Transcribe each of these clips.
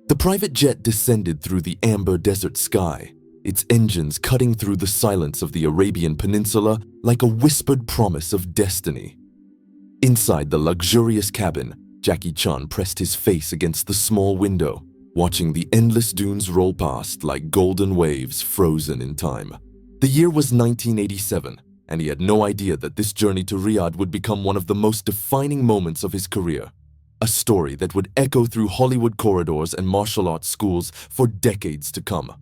The private jet descended through the amber desert sky, its engines cutting through the silence of the Arabian Peninsula like a whispered promise of destiny. Inside the luxurious cabin, Jackie Chan pressed his face against the small window, watching the endless dunes roll past like golden waves frozen in time. The year was 1987, and he had no idea that this journey to Riyadh would become one of the most defining moments of his career. A story that would echo through Hollywood corridors and martial arts schools for decades to come.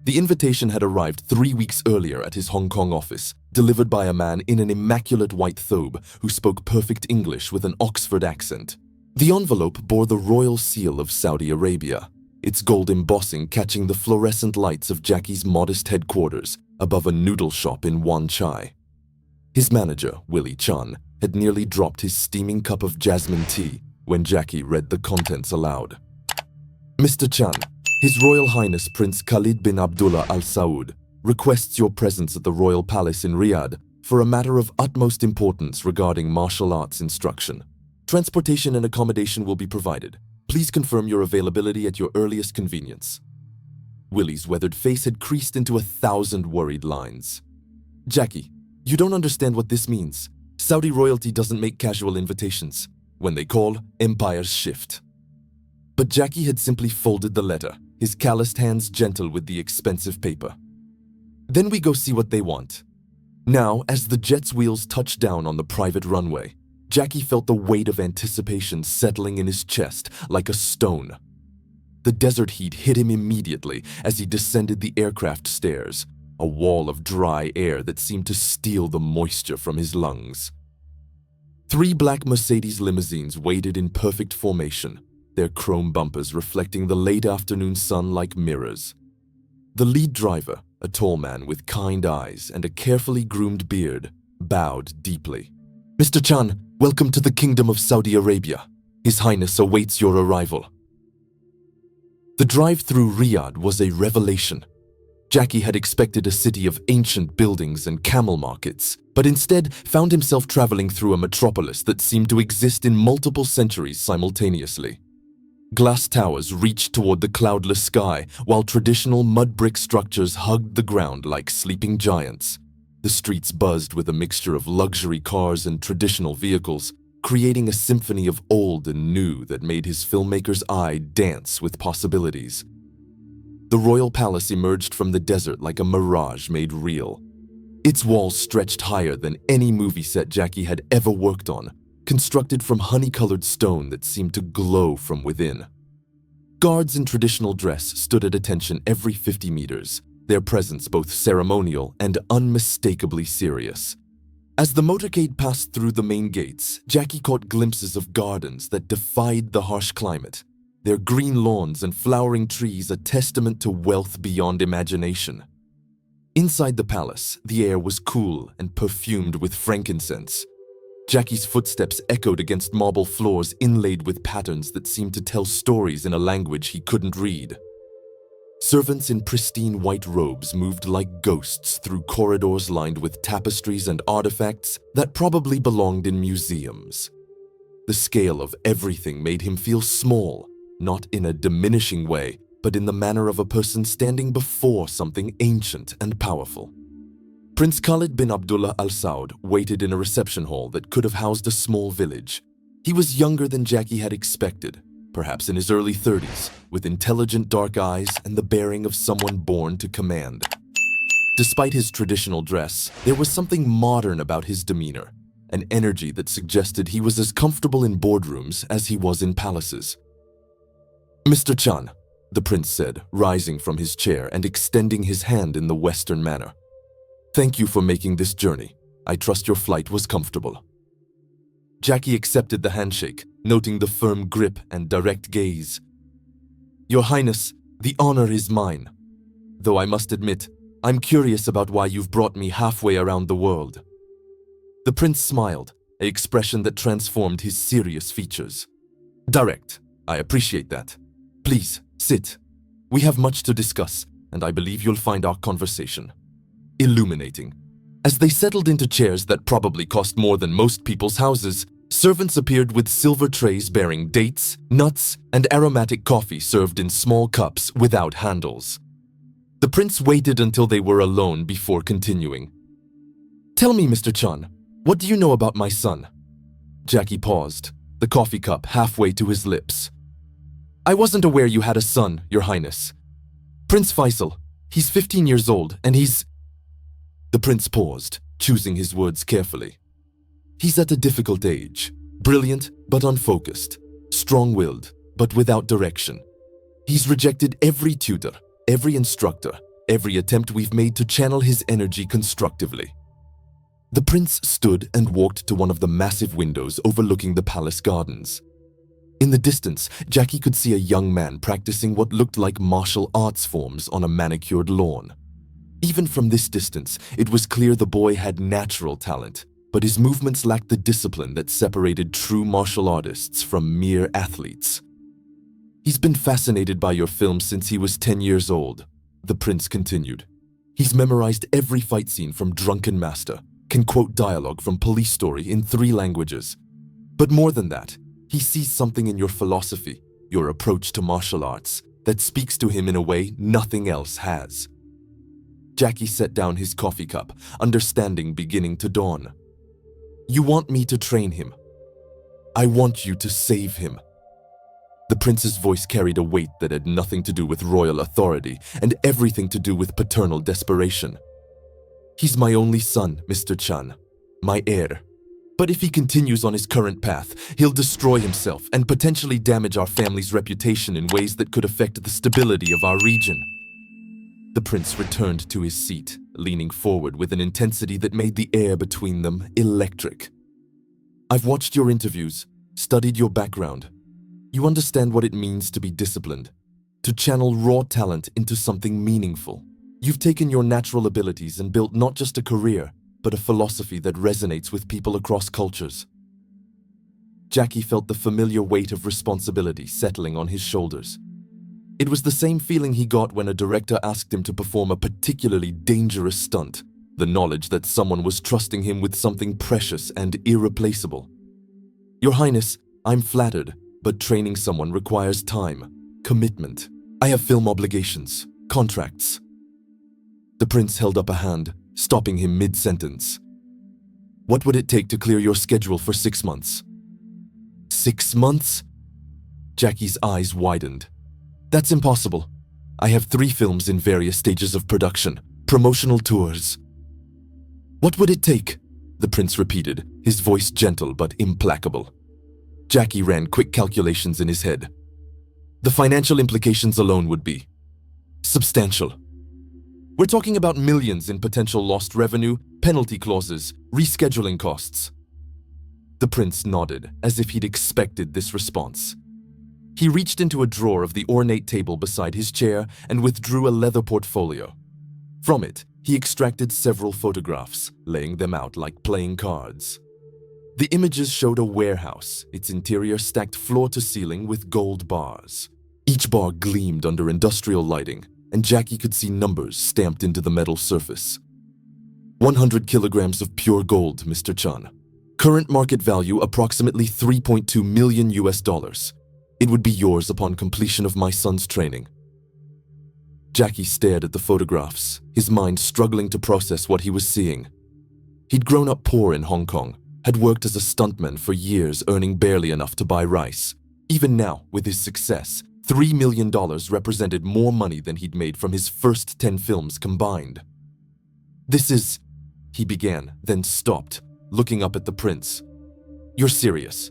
The invitation had arrived 3 weeks earlier at his Hong Kong office, delivered by a man in an immaculate white thobe who spoke perfect English with an Oxford accent. The envelope bore the royal seal of Saudi Arabia, its gold embossing catching the fluorescent lights of Jackie's modest headquarters above a noodle shop in Wan Chai. His manager, Willie Chan, had nearly dropped his steaming cup of jasmine tea when Jackie read the contents aloud. Mr. Chan, His Royal Highness Prince Khalid bin Abdullah Al Saud requests your presence at the Royal Palace in Riyadh for a matter of utmost importance regarding martial arts instruction. Transportation and accommodation will be provided. Please confirm your availability at your earliest convenience. Willie's weathered face had creased into 1,000 worried lines. Jackie, you don't understand what this means. Saudi royalty doesn't make casual invitations. When they call, empires shift. But Jackie had simply folded the letter, his calloused hands gentle with the expensive paper. Then we go see what they want. Now, as the jet's wheels touched down on the private runway, Jackie felt the weight of anticipation settling in his chest like a stone. The desert heat hit him immediately as he descended the aircraft stairs, a wall of dry air that seemed to steal the moisture from his lungs. 3 black Mercedes limousines waited in perfect formation, their chrome bumpers reflecting the late afternoon sun like mirrors. The lead driver, a tall man with kind eyes and a carefully groomed beard, bowed deeply. Mr. Chan, welcome to the Kingdom of Saudi Arabia. His Highness awaits your arrival. The drive through Riyadh was a revelation. Jackie had expected a city of ancient buildings and camel markets, but instead found himself traveling through a metropolis that seemed to exist in multiple centuries simultaneously. Glass towers reached toward the cloudless sky, while traditional mud brick structures hugged the ground like sleeping giants. The streets buzzed with a mixture of luxury cars and traditional vehicles, creating a symphony of old and new that made his filmmaker's eye dance with possibilities. The royal palace emerged from the desert like a mirage made real. Its walls stretched higher than any movie set Jackie had ever worked on, constructed from honey-colored stone that seemed to glow from within. Guards in traditional dress stood at attention every 50 meters, their presence both ceremonial and unmistakably serious. As the motorcade passed through the main gates, Jackie caught glimpses of gardens that defied the harsh climate, their green lawns and flowering trees a testament to wealth beyond imagination. Inside the palace, the air was cool and perfumed with frankincense. Jackie's footsteps echoed against marble floors inlaid with patterns that seemed to tell stories in a language he couldn't read. Servants in pristine white robes moved like ghosts through corridors lined with tapestries and artifacts that probably belonged in museums. The scale of everything made him feel small, not in a diminishing way, but in the manner of a person standing before something ancient and powerful. Prince Khalid bin Abdullah Al Saud waited in a reception hall that could have housed a small village. He was younger than Jackie had expected, perhaps in his early 30s, with intelligent dark eyes and the bearing of someone born to command. Despite his traditional dress, there was something modern about his demeanor, an energy that suggested he was as comfortable in boardrooms as he was in palaces. Mr. Chan, the prince said, rising from his chair and extending his hand in the Western manner. Thank you for making this journey. I trust your flight was comfortable. Jackie accepted the handshake, noting the firm grip and direct gaze. Your Highness, the honor is mine. Though I must admit, I'm curious about why you've brought me halfway around the world. The prince smiled, an expression that transformed his serious features. Direct, I appreciate that. Please, sit. We have much to discuss, and I believe you'll find our conversation illuminating. As they settled into chairs that probably cost more than most people's houses, Servants appeared with silver trays bearing dates, nuts, and aromatic coffee served in small cups without handles. The prince waited until they were alone before continuing. "Tell me, Mr. Chan, what do you know about my son?" Jackie paused, the coffee cup halfway to his lips. "I wasn't aware you had a son, Your Highness. Prince Faisal. He's 15 years old, and he's—" The prince paused, choosing his words carefully. "He's at a difficult age, brilliant but unfocused, strong-willed but without direction. He's rejected every tutor, every instructor, every attempt we've made to channel his energy constructively." The prince stood and walked to one of the massive windows overlooking the palace gardens. In the distance, Jackie could see a young man practicing what looked like martial arts forms on a manicured lawn. Even from this distance, it was clear the boy had natural talent, but his movements lacked the discipline that separated true martial artists from mere athletes. "He's been fascinated by your films since he was 10 years old," the prince continued. "He's memorized every fight scene from Drunken Master, can quote dialogue from Police Story in 3 languages. But more than that, he sees something in your philosophy, your approach to martial arts, that speaks to him in a way nothing else has." Jackie set down his coffee cup, understanding beginning to dawn. "You want me to train him. I want you to save him." The prince's voice carried a weight that had nothing to do with royal authority and everything to do with paternal desperation. "He's my only son, Mr. Chan, my heir. But if he continues on his current path, he'll destroy himself and potentially damage our family's reputation in ways that could affect the stability of our region." The prince returned to his seat, leaning forward with an intensity that made the air between them electric. "I've watched your interviews, studied your background. You understand what it means to be disciplined, to channel raw talent into something meaningful. You've taken your natural abilities and built not just a career, but a philosophy that resonates with people across cultures." Jackie felt the familiar weight of responsibility settling on his shoulders. It was the same feeling he got when a director asked him to perform a particularly dangerous stunt, the knowledge that someone was trusting him with something precious and irreplaceable. "Your Highness, I'm flattered, but training someone requires time, commitment. I have film obligations, contracts." The prince held up a hand, stopping him mid-sentence. "What would it take to clear your schedule for 6 months?" 6 months? Jackie's eyes widened. "That's impossible. I have 3 films in various stages of production, promotional tours." "What would it take?" the prince repeated, his voice gentle but implacable. Jackie ran quick calculations in his head. "The financial implications alone would be substantial. We're talking about millions in potential lost revenue, penalty clauses, rescheduling costs." The prince nodded, as if he'd expected this response. He reached into a drawer of the ornate table beside his chair and withdrew a leather portfolio. From it, he extracted several photographs, laying them out like playing cards. The images showed a warehouse, its interior stacked floor to ceiling with gold bars. Each bar gleamed under industrial lighting, and Jackie could see numbers stamped into the metal surface. 100 kilograms of pure gold, Mr. Chan. Current market value approximately $3.2 million. It would be yours upon completion of my son's training. Jackie stared at the photographs, his mind struggling to process what he was seeing. He'd grown up poor in Hong Kong, had worked as a stuntman for years, earning barely enough to buy rice. Even now, with his success, $3 million represented more money than he'd made from his first 10 films combined. "This is," he began, then stopped, looking up at the prince. "You're serious.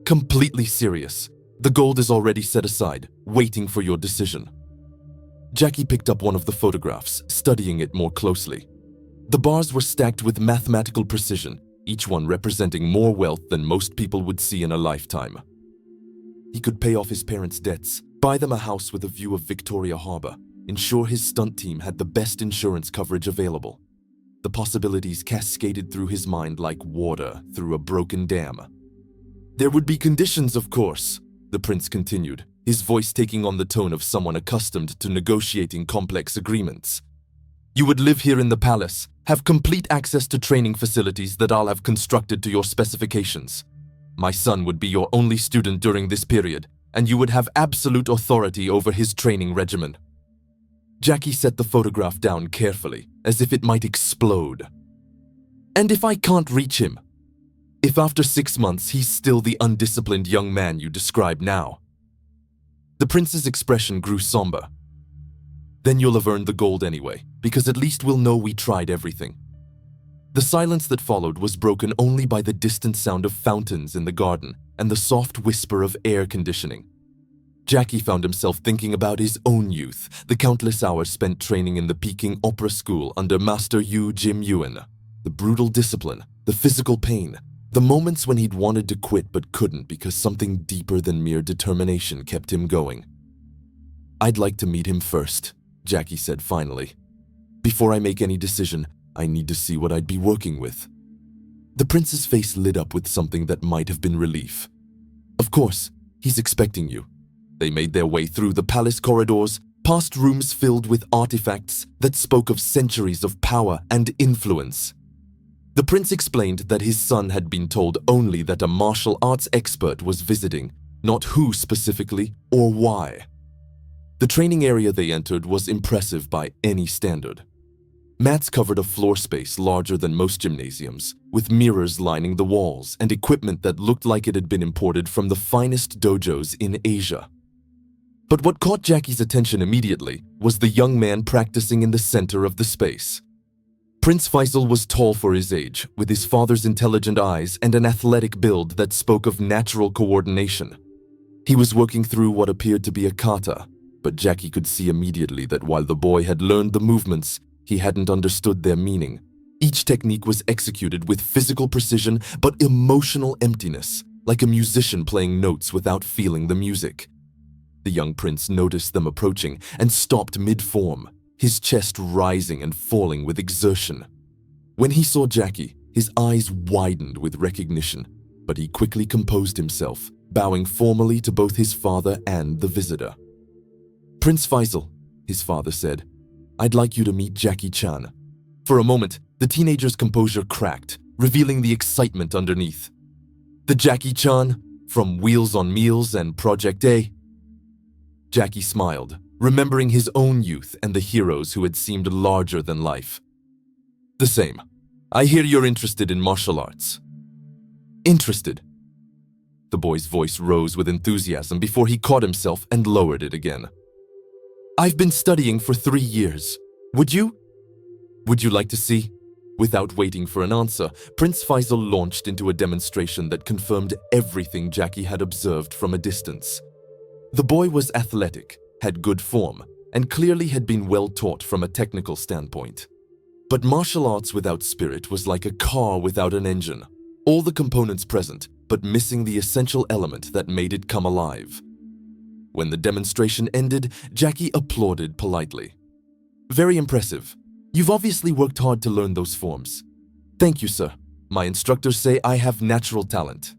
Completely serious. The gold is already set aside, waiting for your decision." Jackie picked up one of the photographs, studying it more closely. The bars were stacked with mathematical precision, each one representing more wealth than most people would see in a lifetime. He could pay off his parents' debts, buy them a house with a view of Victoria Harbour, ensure his stunt team had the best insurance coverage available. The possibilities cascaded through his mind like water through a broken dam. "There would be conditions, of course," the prince continued, his voice taking on the tone of someone accustomed to negotiating complex agreements. "You would live here in the palace, have complete access to training facilities that I'll have constructed to your specifications. My son would be your only student during this period, and you would have absolute authority over his training regimen." Jackie set the photograph down carefully, as if it might explode. "And if I can't reach him? If after 6 months he's still the undisciplined young man you describe now?" The prince's expression grew somber. "Then you'll have earned the gold anyway, because at least we'll know we tried everything." The silence that followed was broken only by the distant sound of fountains in the garden and the soft whisper of air conditioning. Jackie found himself thinking about his own youth, the countless hours spent training in the Peking Opera School under Master Yu Jim Yuen, the brutal discipline, the physical pain, the moments when he'd wanted to quit but couldn't because something deeper than mere determination kept him going. "I'd like to meet him first," Jackie said finally. "Before I make any decision, I need to see what I'd be working with." The prince's face lit up with something that might have been relief. "Of course, he's expecting you." They made their way through the palace corridors, past rooms filled with artifacts that spoke of centuries of power and influence. The prince explained that his son had been told only that a martial arts expert was visiting, not who specifically or why. The training area they entered was impressive by any standard. Mats covered a floor space larger than most gymnasiums, with mirrors lining the walls and equipment that looked like it had been imported from the finest dojos in Asia. But what caught Jackie's attention immediately was the young man practicing in the center of the space. Prince Faisal was tall for his age, with his father's intelligent eyes and an athletic build that spoke of natural coordination. He was working through what appeared to be a kata, but Jackie could see immediately that while the boy had learned the movements, he hadn't understood their meaning. Each technique was executed with physical precision but emotional emptiness, like a musician playing notes without feeling the music. The young prince noticed them approaching and stopped mid-form, his chest rising and falling with exertion. When he saw Jackie, his eyes widened with recognition, but he quickly composed himself, bowing formally to both his father and the visitor. "Prince Faisal," his father said, "I'd like you to meet Jackie Chan." For a moment, the teenager's composure cracked, revealing the excitement underneath. "The Jackie Chan from Wheels on Meals and Project A?" Jackie smiled, remembering his own youth and the heroes who had seemed larger than life. "The same. I hear you're interested in martial arts." "Interested?" The boy's voice rose with enthusiasm before he caught himself and lowered it again. "I've been studying for 3 years. Would you? Would you like to see?" Without waiting for an answer, Prince Faisal launched into a demonstration that confirmed everything Jackie had observed from a distance. The boy was athletic, had good form, and clearly had been well taught from a technical standpoint. But martial arts without spirit was like a car without an engine. All the components present, but missing the essential element that made it come alive. When the demonstration ended, Jackie applauded politely. "Very impressive. You've obviously worked hard to learn those forms." "Thank you, sir. My instructors say I have natural talent."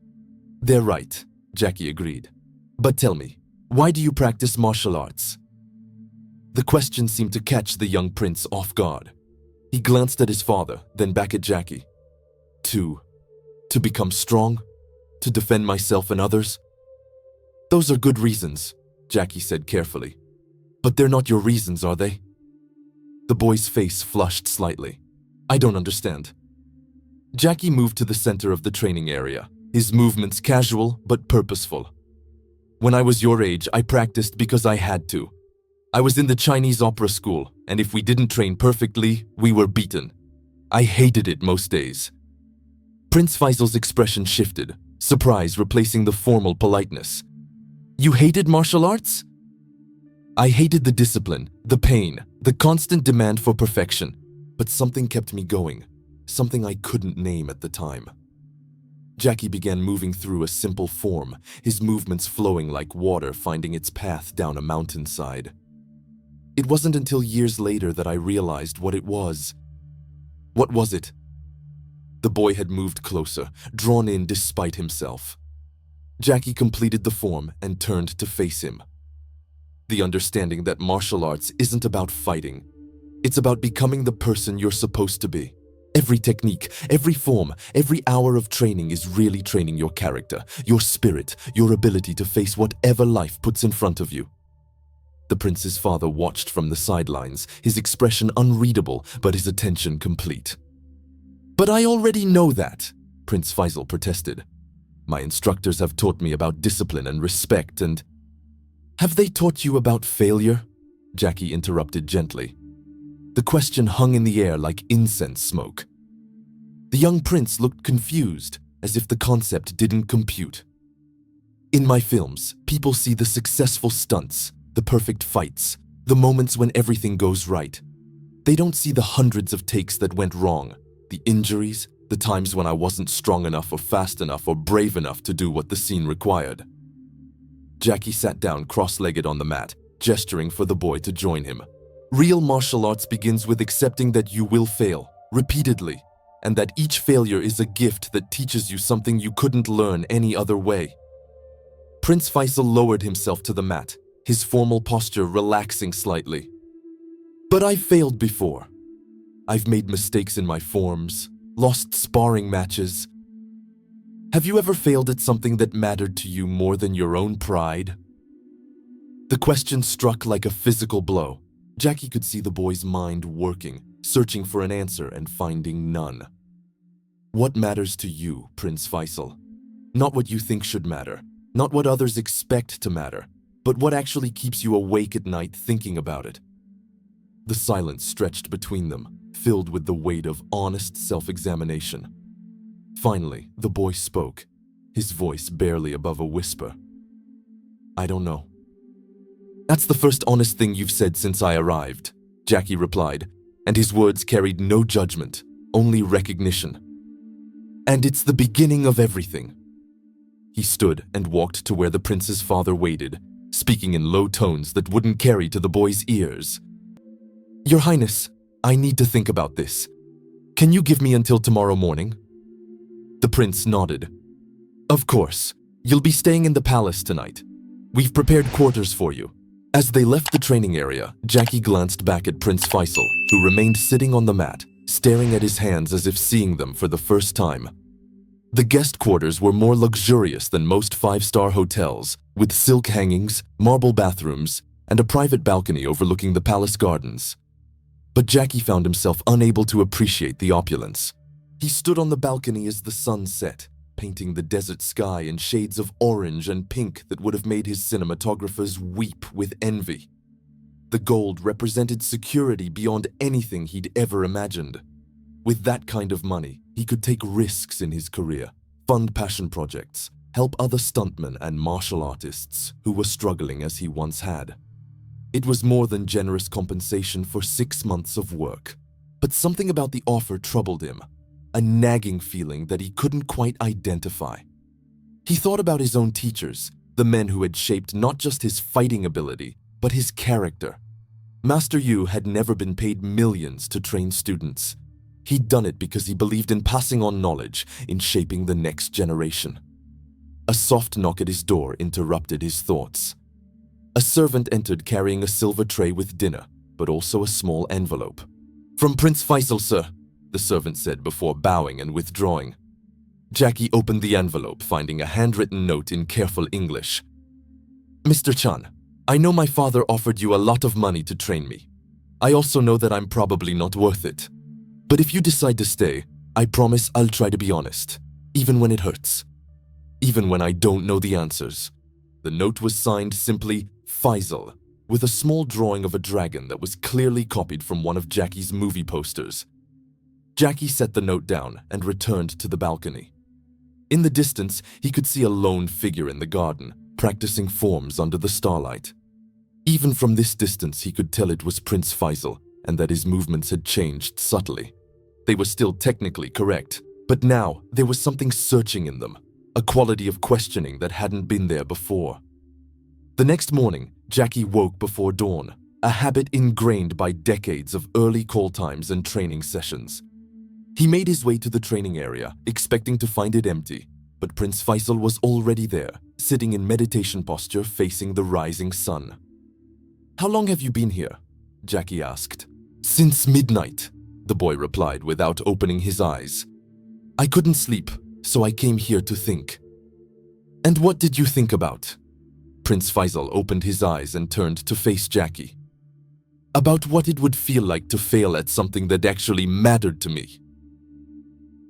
"They're right," Jackie agreed. "But tell me, why do you practice martial arts?" The question seemed to catch the young prince off guard. He glanced at his father, then back at Jackie. To become strong? To defend myself and others?" "Those are good reasons," Jackie said carefully. "But they're not your reasons, are they?" The boy's face flushed slightly. "I don't understand." Jackie moved to the center of the training area, his movements casual but purposeful. "When I was your age, I practiced because I had to. I was in the Chinese opera school, and if we didn't train perfectly, we were beaten. I hated it most days." Prince Faisal's expression shifted, surprise replacing the formal politeness. "You hated martial arts?" "I hated the discipline, the pain, the constant demand for perfection, but something kept me going, something I couldn't name at the time." Jackie began moving through a simple form, his movements flowing like water finding its path down a mountainside. It wasn't until years later that I realized what it was. "What was it?" The boy had moved closer, drawn in despite himself. Jackie completed the form and turned to face him. The understanding that martial arts isn't about fighting. It's about becoming the person you're supposed to be. Every technique, every form, every hour of training is really training your character, your spirit, your ability to face whatever life puts in front of you. The prince's father watched from the sidelines, his expression unreadable, but his attention complete. "But I already know that," Prince Faisal protested. "My instructors have taught me about discipline and respect and—" "Have they taught you about failure?" Jackie interrupted gently. The question hung in the air like incense smoke. The young prince looked confused, as if the concept didn't compute. "In my films, people see the successful stunts, the perfect fights, the moments when everything goes right. They don't see the hundreds of takes that went wrong, the injuries, the times when I wasn't strong enough or fast enough or brave enough to do what the scene required." Jackie sat down cross-legged on the mat, gesturing for the boy to join him. "Real martial arts begins with accepting that you will fail, repeatedly, and that each failure is a gift that teaches you something you couldn't learn any other way." Prince Faisal lowered himself to the mat, his formal posture relaxing slightly. "But I've failed before. I've made mistakes in my forms, lost sparring matches. Have you ever failed at something that mattered to you more than your own pride?" The question struck like a physical blow. Jackie could see the boy's mind working, searching for an answer and finding none. "What matters to you, Prince Faisal? Not what you think should matter, not what others expect to matter, but what actually keeps you awake at night thinking about it." The silence stretched between them, filled with the weight of honest self-examination. Finally, the boy spoke, his voice barely above a whisper. "I don't know." "That's the first honest thing you've said since I arrived," Jackie replied, and his words carried no judgment, only recognition. "And it's the beginning of everything." He stood and walked to where the prince's father waited, speaking in low tones that wouldn't carry to the boy's ears. "Your Highness, I need to think about this. Can you give me until tomorrow morning?" The prince nodded. "Of course. You'll be staying in the palace tonight. We've prepared quarters for you." As they left the training area, Jackie glanced back at Prince Faisal, who remained sitting on the mat, staring at his hands as if seeing them for the first time. The guest quarters were more luxurious than most five-star hotels, with silk hangings, marble bathrooms, and a private balcony overlooking the palace gardens. But Jackie found himself unable to appreciate the opulence. He stood on the balcony as the sun set, painting the desert sky in shades of orange and pink that would have made his cinematographers weep with envy. The gold represented security beyond anything he'd ever imagined. With that kind of money, he could take risks in his career, fund passion projects, help other stuntmen and martial artists who were struggling as he once had. It was more than generous compensation for 6 months of work. But something about the offer troubled him, a nagging feeling that he couldn't quite identify. He thought about his own teachers, the men who had shaped not just his fighting ability, but his character. Master Yu had never been paid millions to train students. He'd done it because he believed in passing on knowledge, in shaping the next generation. A soft knock at his door interrupted his thoughts. A servant entered carrying a silver tray with dinner, but also a small envelope. "From Prince Faisal, sir," the servant said before bowing and withdrawing. Jackie opened the envelope, finding a handwritten note in careful English. "Mr. Chan, I know my father offered you a lot of money to train me. I also know that I'm probably not worth it. But if you decide to stay, I promise I'll try to be honest, even when it hurts. Even when I don't know the answers." The note was signed simply Faisal, with a small drawing of a dragon that was clearly copied from one of Jackie's movie posters. Jackie set the note down and returned to the balcony. In the distance, he could see a lone figure in the garden, practicing forms under the starlight. Even from this distance, he could tell it was Prince Faisal and that his movements had changed subtly. They were still technically correct, but now there was something searching in them, a quality of questioning that hadn't been there before. The next morning, Jackie woke before dawn, a habit ingrained by decades of early call times and training sessions. He made his way to the training area, expecting to find it empty, but Prince Faisal was already there, sitting in meditation posture facing the rising sun. "How long have you been here?" Jackie asked. "Since midnight." the boy replied without opening his eyes. I couldn't sleep, so I came here to think. And what did you think about? Prince Faisal opened his eyes and turned to face Jackie. About what it would feel like to fail at something that actually mattered to me.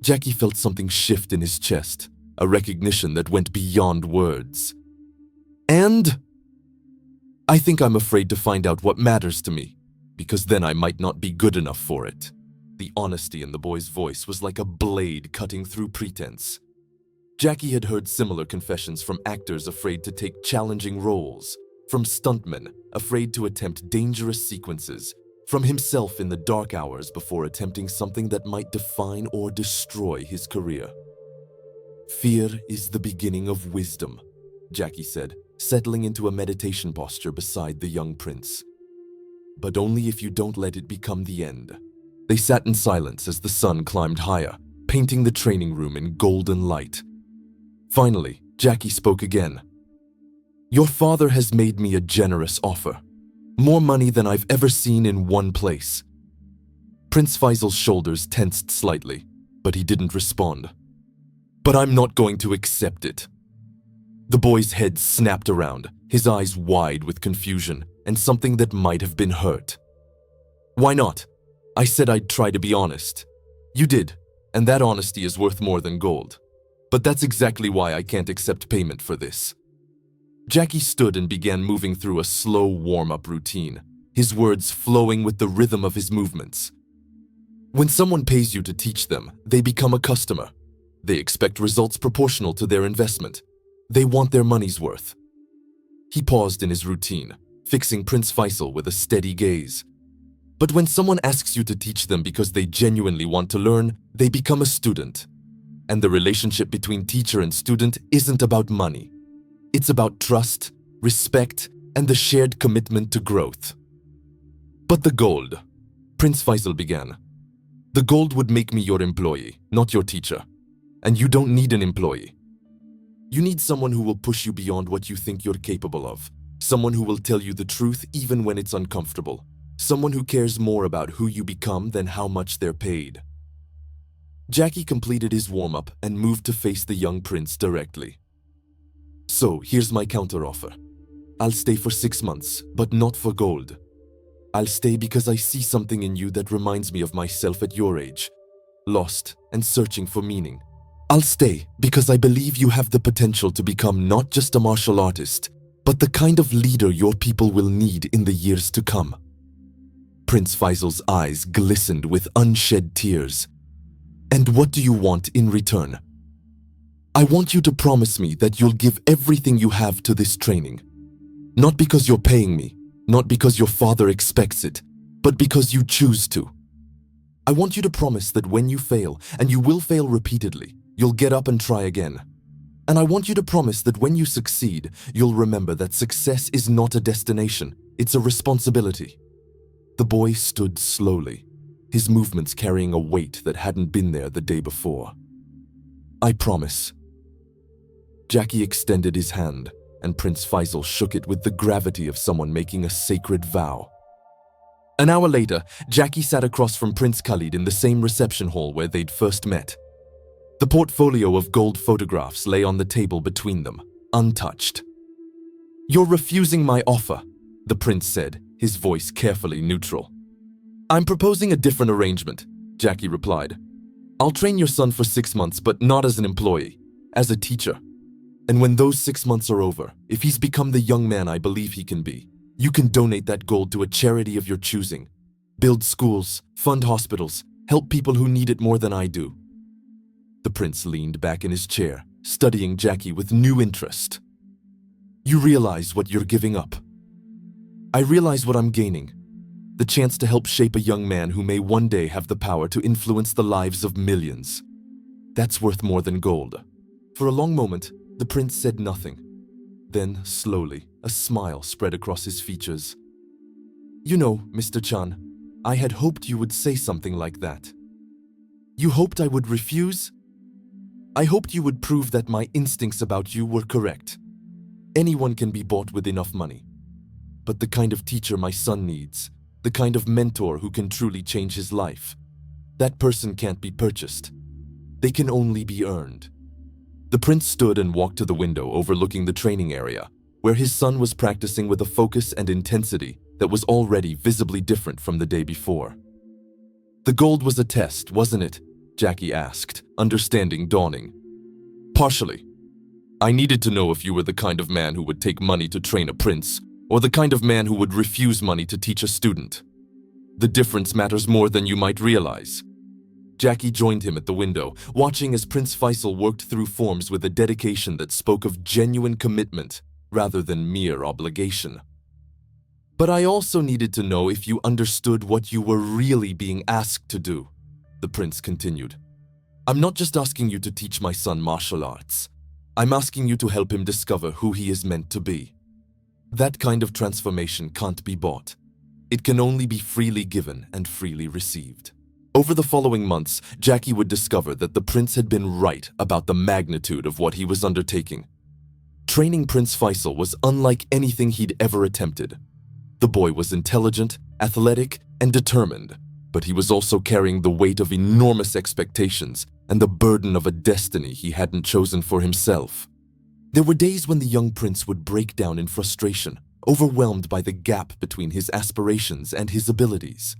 Jackie felt something shift in his chest, a recognition that went beyond words. And I think I'm afraid to find out what matters to me, because then I might not be good enough for it. The honesty in the boy's voice was like a blade cutting through pretense. Jackie had heard similar confessions from actors afraid to take challenging roles, from stuntmen afraid to attempt dangerous sequences, from himself in the dark hours before attempting something that might define or destroy his career. Fear is the beginning of wisdom, Jackie said, settling into a meditation posture beside the young prince. But only if you don't let it become the end. They sat in silence as the sun climbed higher, painting the training room in golden light. Finally, Jackie spoke again. Your father has made me a generous offer. More money than I've ever seen in one place. Prince Faisal's shoulders tensed slightly, but he didn't respond. But I'm not going to accept it. The boy's head snapped around, his eyes wide with confusion and something that might have been hurt. Why not? I said I'd try to be honest. You did, and that honesty is worth more than gold. But that's exactly why I can't accept payment for this. Jackie stood and began moving through a slow warm-up routine, his words flowing with the rhythm of his movements. When someone pays you to teach them, they become a customer. They expect results proportional to their investment. They want their money's worth. He paused in his routine, fixing Prince Faisal with a steady gaze. But when someone asks you to teach them because they genuinely want to learn, they become a student. And the relationship between teacher and student isn't about money. It's about trust, respect, and the shared commitment to growth. But the gold, Prince Faisal began. The gold would make me your employee, not your teacher. And you don't need an employee. You need someone who will push you beyond what you think you're capable of. Someone who will tell you the truth even when it's uncomfortable. Someone who cares more about who you become than how much they're paid. Jackie completed his warm-up and moved to face the young prince directly. So, here's my counteroffer. I'll stay for 6 months, but not for gold. I'll stay because I see something in you that reminds me of myself at your age, lost and searching for meaning. I'll stay because I believe you have the potential to become not just a martial artist, but the kind of leader your people will need in the years to come. Prince Faisal's eyes glistened with unshed tears. And what do you want in return? I want you to promise me that you'll give everything you have to this training. Not because you're paying me, not because your father expects it, but because you choose to. I want you to promise that when you fail, and you will fail repeatedly, you'll get up and try again. And I want you to promise that when you succeed, you'll remember that success is not a destination, it's a responsibility. The boy stood slowly, his movements carrying a weight that hadn't been there the day before. I promise. Jackie extended his hand, and Prince Faisal shook it with the gravity of someone making a sacred vow. An hour later, Jackie sat across from Prince Khalid in the same reception hall where they'd first met. The portfolio of gold photographs lay on the table between them, untouched. You're refusing my offer, the prince said, his voice carefully neutral. I'm proposing a different arrangement, Jackie replied. I'll train your son for 6 months, but not as an employee, as a teacher. And when those 6 months are over, if he's become the young man I believe he can be, you can donate that gold to a charity of your choosing. Build schools, fund hospitals, help people who need it more than I do. The prince leaned back in his chair, studying Jackie with new interest. You realize what you're giving up. I realize what I'm gaining. The chance to help shape a young man who may one day have the power to influence the lives of millions. That's worth more than gold. For a long moment, the prince said nothing. Then, slowly, a smile spread across his features. You know, Mr. Chan, I had hoped you would say something like that. You hoped I would refuse? I hoped you would prove that my instincts about you were correct. Anyone can be bought with enough money. But the kind of teacher my son needs, the kind of mentor who can truly change his life, That person can't be purchased. They can only be earned. The prince stood and walked to the window overlooking the training area, where his son was practicing with a focus and intensity that was already visibly different from the day before. "The gold was a test, wasn't it?" Jackie asked, understanding dawning. "Partially. I needed to know if you were the kind of man who would take money to train a prince, or the kind of man who would refuse money to teach a student. The difference matters more than you might realize." Jackie joined him at the window, watching as Prince Faisal worked through forms with a dedication that spoke of genuine commitment rather than mere obligation. "But I also needed to know if you understood what you were really being asked to do," the prince continued. "I'm not just asking you to teach my son martial arts. I'm asking you to help him discover who he is meant to be. That kind of transformation can't be bought. It can only be freely given and freely received." Over the following months, Jackie would discover that the prince had been right about the magnitude of what he was undertaking. Training Prince Faisal was unlike anything he'd ever attempted. The boy was intelligent, athletic, and determined, but he was also carrying the weight of enormous expectations and the burden of a destiny he hadn't chosen for himself. There were days when the young prince would break down in frustration, overwhelmed by the gap between his aspirations and his abilities.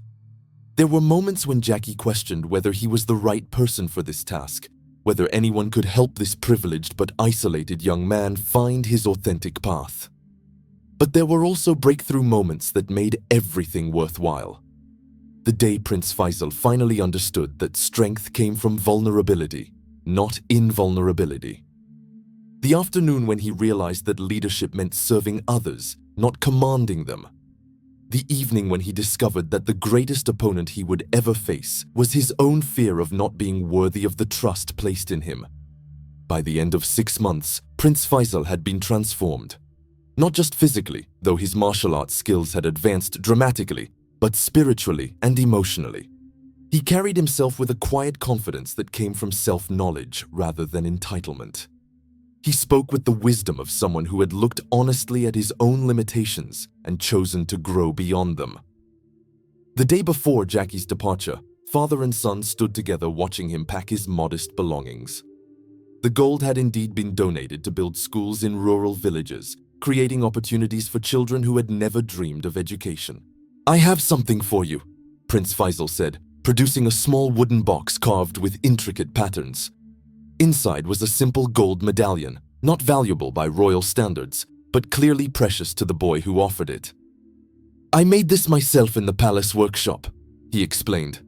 There were moments when Jackie questioned whether he was the right person for this task, whether anyone could help this privileged but isolated young man find his authentic path. But there were also breakthrough moments that made everything worthwhile. The day Prince Faisal finally understood that strength came from vulnerability, not invulnerability. The afternoon when he realized that leadership meant serving others, not commanding them. The evening when he discovered that the greatest opponent he would ever face was his own fear of not being worthy of the trust placed in him. By the end of 6 months, Prince Faisal had been transformed. Not just physically, though his martial arts skills had advanced dramatically, but spiritually and emotionally. He carried himself with a quiet confidence that came from self-knowledge rather than entitlement. He spoke with the wisdom of someone who had looked honestly at his own limitations and chosen to grow beyond them. The day before Jackie's departure, father and son stood together watching him pack his modest belongings. The gold had indeed been donated to build schools in rural villages, creating opportunities for children who had never dreamed of education. "I have something for you," Prince Faisal said, producing a small wooden box carved with intricate patterns. Inside was a simple gold medallion, not valuable by royal standards, but clearly precious to the boy who offered it. "I made this myself in the palace workshop," he explained.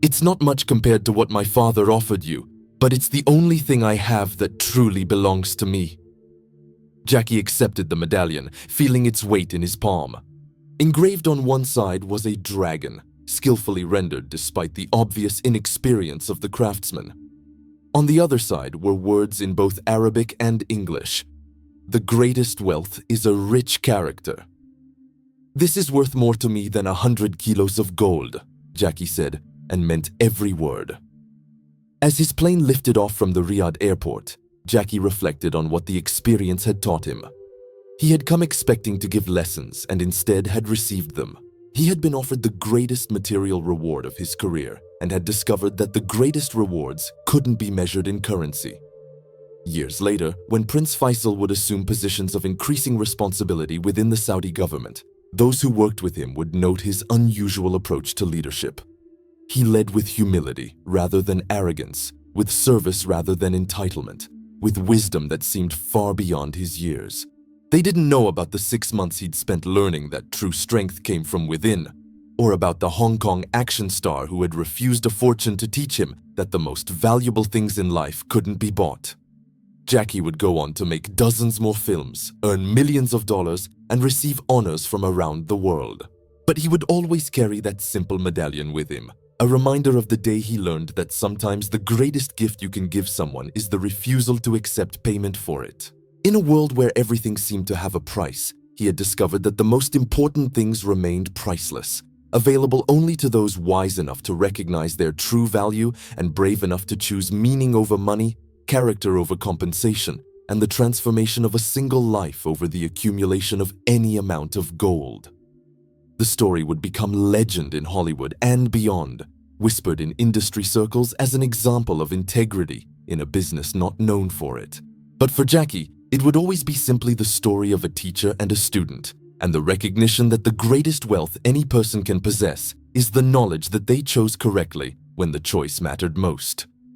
"It's not much compared to what my father offered you, but it's the only thing I have that truly belongs to me." Jackie accepted the medallion, feeling its weight in his palm. Engraved on one side was a dragon, skillfully rendered despite the obvious inexperience of the craftsman. On the other side were words in both Arabic and English. "The greatest wealth is a rich character." "This is worth more to me than 100 kilos of gold," Jackie said, and meant every word. As his plane lifted off from the Riyadh airport, Jackie reflected on what the experience had taught him. He had come expecting to give lessons and instead had received them. He had been offered the greatest material reward of his career and had discovered that the greatest rewards couldn't be measured in currency. Years later, when Prince Faisal would assume positions of increasing responsibility within the Saudi government, those who worked with him would note his unusual approach to leadership. He led with humility rather than arrogance, with service rather than entitlement, with wisdom that seemed far beyond his years. They didn't know about the 6 months he'd spent learning that true strength came from within, or about the Hong Kong action star who had refused a fortune to teach him that the most valuable things in life couldn't be bought. Jackie would go on to make dozens more films, earn millions of dollars, and receive honors from around the world. But he would always carry that simple medallion with him, a reminder of the day he learned that sometimes the greatest gift you can give someone is the refusal to accept payment for it. In a world where everything seemed to have a price, he had discovered that the most important things remained priceless, available only to those wise enough to recognize their true value and brave enough to choose meaning over money, character over compensation, and the transformation of a single life over the accumulation of any amount of gold. The story would become legend in Hollywood and beyond, whispered in industry circles as an example of integrity in a business not known for it. But for Jackie, it would always be simply the story of a teacher and a student, and the recognition that the greatest wealth any person can possess is the knowledge that they chose correctly when the choice mattered most.